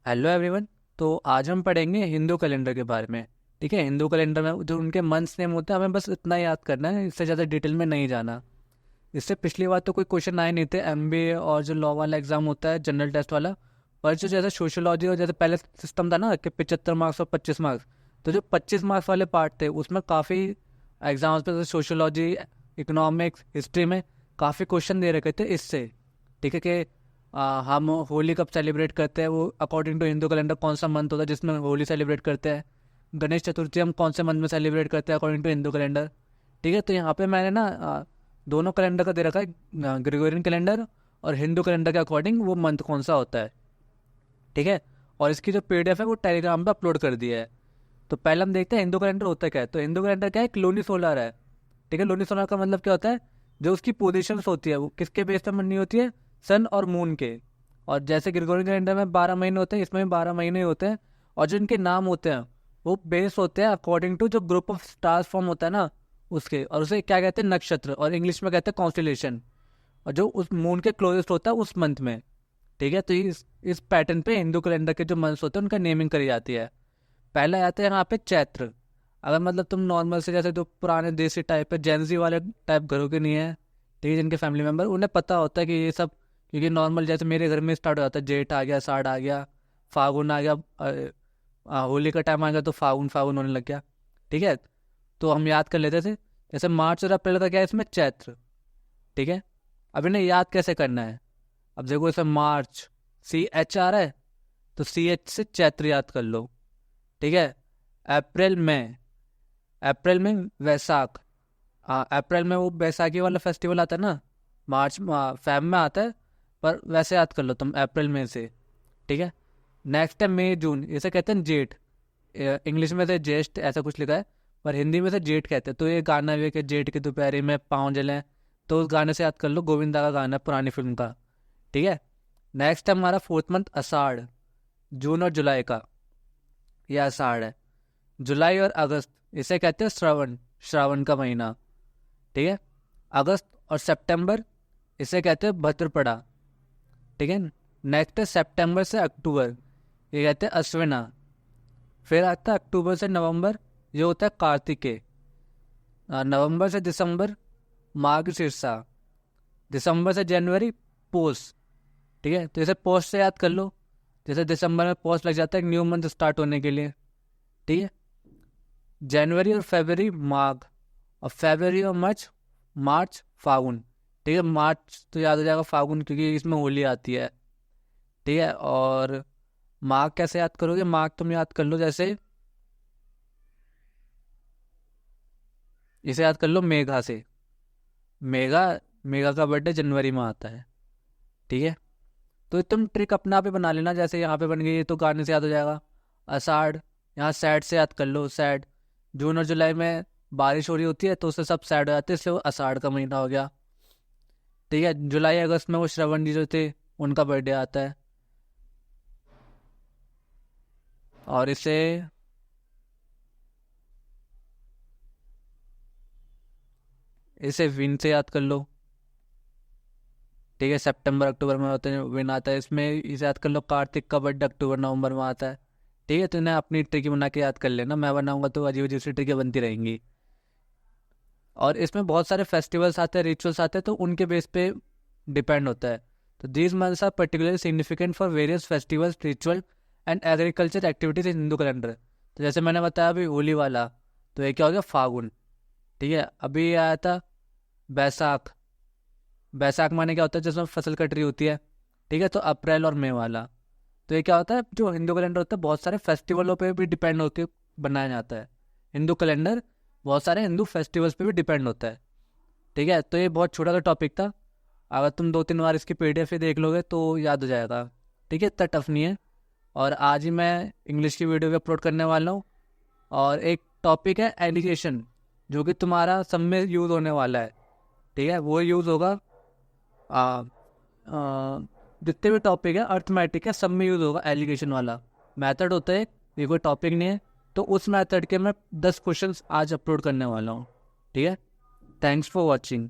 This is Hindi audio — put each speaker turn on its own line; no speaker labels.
Hello everyone. तो आज हम पढ़ेंगे हिंदू कैलेंडर के बारे में। ठीक है, हिंदू कैलेंडर में जो उनके मंथ्स नेम होते हैं हमें बस इतना याद करना है, इससे ज़्यादा डिटेल में नहीं जाना। इससे पिछली बार तो कोई क्वेश्चन आए नहीं थे, एमबीए और जो लॉ वाला एग्जाम होता है जनरल टेस्ट वाला। पर जो जैसे सोशियोलॉजी और जैसे पहले सिस्टम था ना कि 75 मार्क्स और 25 मार्क्स, तो जो 25 मार्क्स वाले पार्ट थे उसमें काफ़ी एग्जाम्स पे जैसे सोशियोलॉजी, इकोनॉमिक्स, हिस्ट्री में काफ़ी क्वेश्चन दे रखे थे इससे। ठीक है कि हम होली कब सेलिब्रेट करते हैं, वो अकॉर्डिंग टू हिंदू कैलेंडर कौन सा मंथ होता है जिसमें होली सेलिब्रेट करते हैं। गणेश चतुर्थी हम कौन से मंथ में सेलिब्रेट करते हैं अकॉर्डिंग टू हिंदू कैलेंडर। ठीक है, तो यहाँ पे मैंने ना दोनों कैलेंडर का दे रखा है, ग्रेगोरियन कैलेंडर और हिंदू कैलेंडर के अकॉर्डिंग वो मंथ कौन सा होता है। ठीक है, और इसकी जो पीडीएफ है वो टेलीग्राम पे अपलोड कर दिया है। तो पहले हम देखते हैं हिंदू कैलेंडर होता क्या है। तो हिंदू कैलेंडर क्या है, एक लूनी सोलर है। ठीक है, लूनी सोलर का मतलब क्या होता है, जो उसकी पोजीशंस होती है वो किसके बेस पर बनी होती है, सन और मून के। और जैसे ग्रेगोरियन कैलेंडर में 12 महीने होते हैं, इसमें भी 12 महीने होते हैं। और जो इनके नाम होते हैं वो बेस होते हैं अकॉर्डिंग टू जो ग्रुप ऑफ स्टार्स फॉर्म होता है ना उसके, और उसे क्या कहते हैं, नक्षत्र, और इंग्लिश में कहते हैं कॉन्स्टिलेशन। और जो उस मून के क्लोजेस्ट होता है उस मंथ में। ठीक है, तो इस पैटर्न पे हिंदू कैलेंडर के जो मंथ्स होते हैं उनका नेमिंग करी जाती है। पहला आता है यहाँ पे चैत्र। अगर मतलब तुम नॉर्मल से जैसे जो पुराने देसी टाइप है, जेंजी वाले टाइप घरों के नहीं है, ठीक है, जिनके फैमिली मेम्बर उन्हें पता होता है कि ये सब, क्योंकि नॉर्मल जैसे मेरे घर में स्टार्ट हो जाता है, जेठ आ गया, आषाढ़ आ गया, फागुन आ गया, होली का टाइम आ गया तो फागुन फागुन होने लग गया। ठीक है, तो हम याद कर लेते थे। जैसे मार्च और अप्रैल का क्या है, इसमें चैत्र। ठीक है, अब इन्हें याद कैसे करना है। अब देखो इसमें मार्च, CH आ रहा है, तो CH से चैत्र याद कर लो। ठीक है, अप्रैल में, अप्रैल में वैसाख। हाँ, अप्रैल में वो बैसाखी वाला फेस्टिवल आता है ना, मार्च फैब में आता है, पर वैसे याद कर लो तुम अप्रैल में से। ठीक है, नेक्स्ट है मई जून, इसे कहते हैं जेठ। इंग्लिश में से ज्येष्ठ ऐसा कुछ लिखा है, पर हिंदी में से जेठ कहते हैं। तो ये गाना भी है कि जेठ की दोपहरी में पाँव जलें, तो उस गाने से याद कर लो, गोविंदा का गाना है पुरानी फिल्म का। ठीक है, नेक्स्ट है हमारा फोर्थ मंथ आषाढ़, जून और जुलाई का। यह आषाढ़ है। जुलाई और अगस्त, इसे कहते हैं श्रावण, श्रावण का महीना। ठीक है, अगस्त और सितंबर, इसे कहते हैं भद्रपड़ा। ठीक है, नेक्स्ट है सितंबर से अक्टूबर, ये कहते हैं अश्विना। फिर आता है अक्टूबर से नवंबर, ये होता है कार्तिकेय। नवंबर से दिसंबर मार्गशीर्षा। दिसंबर से जनवरी पोष। ठीक है, तो इसे पोष से याद कर लो, जैसे दिसंबर में पोष लग जाता है एक न्यू मंथ स्टार्ट होने के लिए। ठीक है, जनवरी और फरवरी माघ, और फरवरी और मार्च, मार्च फागुन। ठीक है, मार्च तो याद हो जाएगा फागुन, क्योंकि इसमें होली आती है। ठीक है, और माघ कैसे याद करोगे, माघ तुम याद कर लो, जैसे इसे याद कर लो मेघा से। मेघा, मेघा का बर्थडे जनवरी में आता है। ठीक है, तो तुम ट्रिक अपना आप ही बना लेना, जैसे यहाँ पे बन गई तो गाने से याद हो जाएगा। आषाढ़, यहाँ सैड से याद कर लो, सैड। जून और जुलाई में बारिश हो रही होती है तो उससे सब सैड हो जाते हैं, इसलिए वो आषाढ़ का महीना हो गया। ठीक है, जुलाई अगस्त में वो श्रवण जी जो थे उनका बर्थडे आता है। और इसे विन से याद कर लो। ठीक है, सितंबर अक्टूबर में होते हैं, विन आता है, इसमें इसे याद कर लो, कार्तिक का बर्थडे अक्टूबर नवंबर में आता है। ठीक है, तो इन्हें अपनी ट्रिकी बना के याद कर लेना, मैं बनाऊंगा तो अजीब अजीब सी ट्रिकी बनती रहेंगी। और इसमें बहुत सारे फेस्टिवल्स आते हैं, रिचुअल्स आते हैं, तो उनके बेस पे डिपेंड होता है। तो these months are particularly significant for various festivals, ritual and agriculture activities in Hindu calendar. तो जैसे मैंने बताया अभी होली वाला, तो ये क्या हो गया, फागुन। ठीक है, अभी ये आया था बैसाख। बैसाख माने क्या होता है, जिसमें फसल कट रही होती है। ठीक है, तो अप्रैल और मई वाला, तो ये क्या होता है, जो हिंदू कैलेंडर होता है बहुत सारे फेस्टिवलों पे भी डिपेंड होकर बनाया जाता है। हिंदू कैलेंडर बहुत सारे हिंदू फेस्टिवल्स पे भी डिपेंड होता है। ठीक है, तो ये बहुत छोटा सा टॉपिक था, अगर तुम 2-3 बार इसकी पीडीएफ ही देख लोगे तो याद हो जाएगा। ठीक है, इतना टफ नहीं है। और आज ही मैं इंग्लिश की वीडियो भी अपलोड करने वाला हूँ। और एक टॉपिक है एलिगेशन, जो कि तुम्हारा सब में यूज़ होने वाला है। ठीक है, वो यूज़ होगा, आ, आ, जितने भी टॉपिक है अर्थमेटिक है सब में यूज़ होगा। एलिगेशन वाला मेथड होता है, ये कोई टॉपिक नहीं है, तो उस मेथड के मैं 10 क्वेश्चंस आज अपलोड करने वाला हूँ। ठीक है, थैंक्स फॉर वॉचिंग।